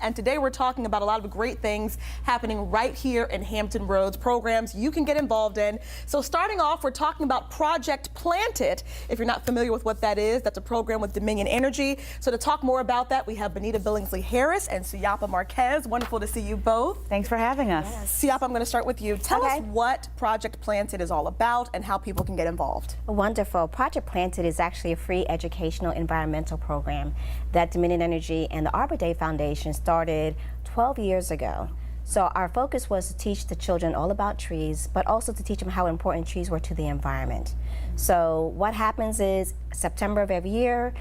and today we're talking about a lot of great things happening right here in Hampton Roads, programs you can get involved in. So starting off, we're talking about Project Plant It. If you're not familiar with what that is, that's a program with Dominion Energy. So to talk more about that, we have Benita Billingsley-Harris and Siapa Marquez. Wonderful to see you both. Thanks for having us. Yes. Siapa, I'm going to start with you. Tell us what Project Plant It is all about and how people can get involved. Wonderful. Project Plant It is actually a free educational environmental program that Dominion Energy and the Arbor Day Foundation started 12 years ago. So our focus was to teach the children all about trees, but also to teach them how important trees were to the environment. So what happens is September of every year,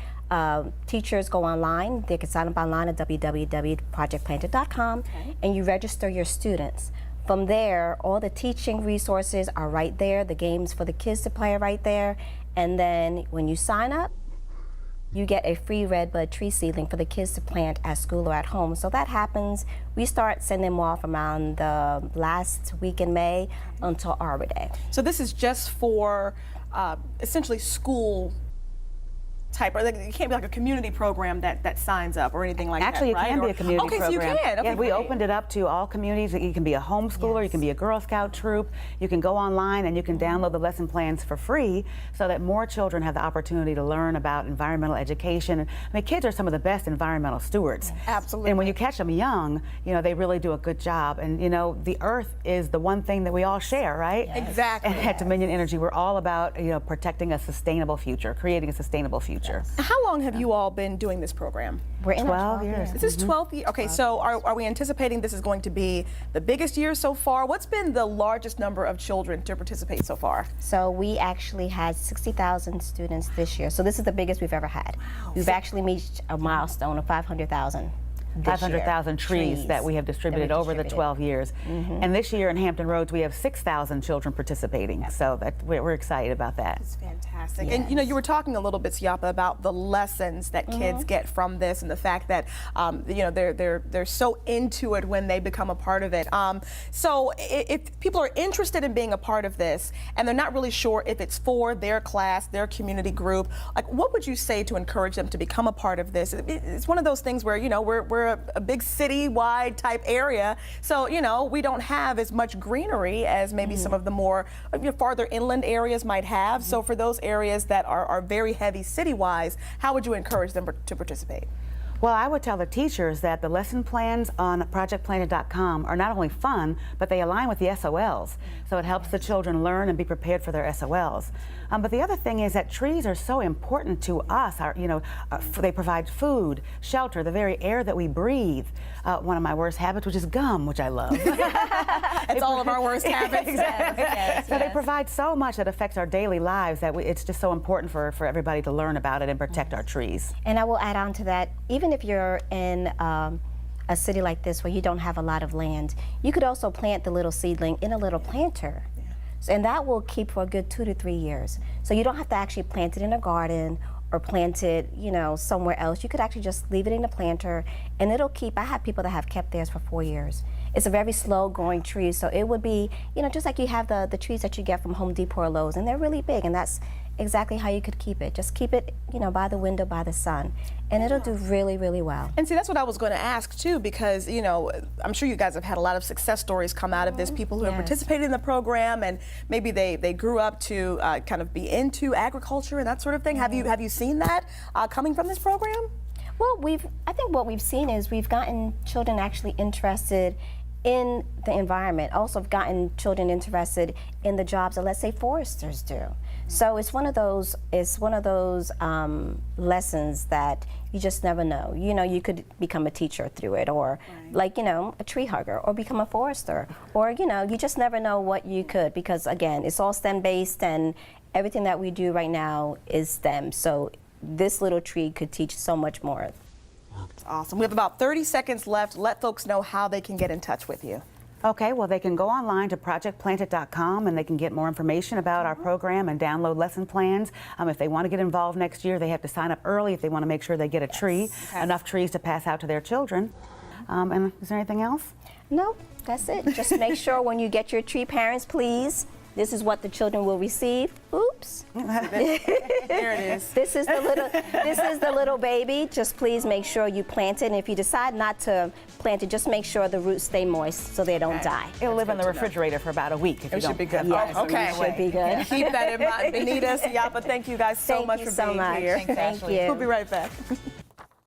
teachers go online. They can sign up online at www.projectplanted.com, and you register your students. From there, all the teaching resources are right there, the games for the kids to play are right there, and then when you sign up, you get a free redbud tree seedling for the kids to plant at school or at home. So that happens, we start sending them off around the last week in May until Arbor Day. So this is just for essentially school type, or like, it can't be like a community program that signs up or anything like Actually, that, right? It can be a community program. Okay, so you can. Okay, yeah, we great. opened it up to all communities. You can be a homeschooler, you can be a Girl Scout troop, you can go online and you can download the lesson plans for free so that more children have the opportunity to learn about environmental education. I mean, kids are some of the best environmental stewards. Absolutely. And when you catch them young, you know, they really do a good job. And you know, the earth is the one thing that we all share, right? Yes. Exactly. And at Dominion Energy, we're all about, you know, protecting a sustainable future, creating a sustainable future. Yes. How long have you all been doing this program? We're in 12 years. This is 12 years. Okay, so are we anticipating this is going to be the biggest year so far? What's been the largest number of children to participate so far? So we actually had 60,000 students this year. So this is the biggest we've ever had. Wow. We've actually reached a milestone of 500,000. 500,000 trees that we have distributed over the 12 years. And this year in Hampton Roads, we have 6,000 children participating. So that we're excited about that. It's fantastic. Yes. And you know, you were talking a little bit, Siapa, about the lessons that kids get from this and the fact that you know, they're so into it when they become a part of it. So if people are interested in being a part of this and they're not really sure if it's for their class, their community group, like what would you say to encourage them to become a part of this? It's one of those things where, you know, we're a big city-wide type area, so you know, we don't have as much greenery as maybe some of the more farther inland areas might have. So for those areas that are very heavy city-wise, how would you encourage them to participate? Well, I would tell the teachers that the lesson plans on projectplanted.com are not only fun, but they align with the SOLs. So it helps the children learn and be prepared for their SOLs. But the other thing is that trees are so important to us. They provide food, shelter, the very air that we breathe. One of my worst habits, which is gum, which I love. It's all of our worst habits. Exactly. Yes, so they provide so much that affects our daily lives that it's just so important for everybody to learn about it and protect our trees. And I will add on to that, even if you're in a city like this where you don't have a lot of land, you could also plant the little seedling in a little planter. And that will keep for a good 2 to 3 years. So you don't have to actually plant it in a garden or plant it, you know, somewhere else. You could actually just leave it in a planter and it'll keep. I have people that have kept theirs for 4 years. It's a very slow growing tree, so it would be, you know, just like you have the trees that you get from Home Depot or Lowe's, and they're really big, and that's exactly how you could keep it. Just keep it, you know, by the window, by the sun, and it'll do really, really well. And see, that's what I was going to ask too, because, you know, I'm sure you guys have had a lot of success stories come out of this, people who have participated in the program and maybe they grew up to kind of be into agriculture and that sort of thing. Have you seen that coming from this program? Well, I think what we've seen is we've gotten children actually interested in the environment. Also have gotten children interested in the jobs that, let's say, foresters do. So it's one of those lessons that you just never know. You know, you could become a teacher through it, or like, you know, a tree hugger, or become a forester, or, you know, you just never know what you could, because again, it's all STEM based and everything that we do right now is STEM. So this little tree could teach so much more. That's awesome. We have about 30 seconds left. Let folks know how they can get in touch with you. Okay, well, they can go online to projectplanted.com and they can get more information about our program and download lesson plans. If they want to get involved next year, they have to sign up early if they want to make sure they get a tree, enough trees to pass out to their children. And is there anything else? No, that's it. Just make sure when you get your tree, parents, please This is what the children will receive. Oops. There it is. This is the little baby. Just please make sure you plant it. And if you decide not to plant it, just make sure the roots stay moist so they don't die. It'll live in the refrigerator for about a week if you It don't. should be good. Yes, Oh, okay. it should be good. Keep that in mind. Benita, Siapa, thank you guys so Thank much you for so being much. here. Thank you. We'll be right back.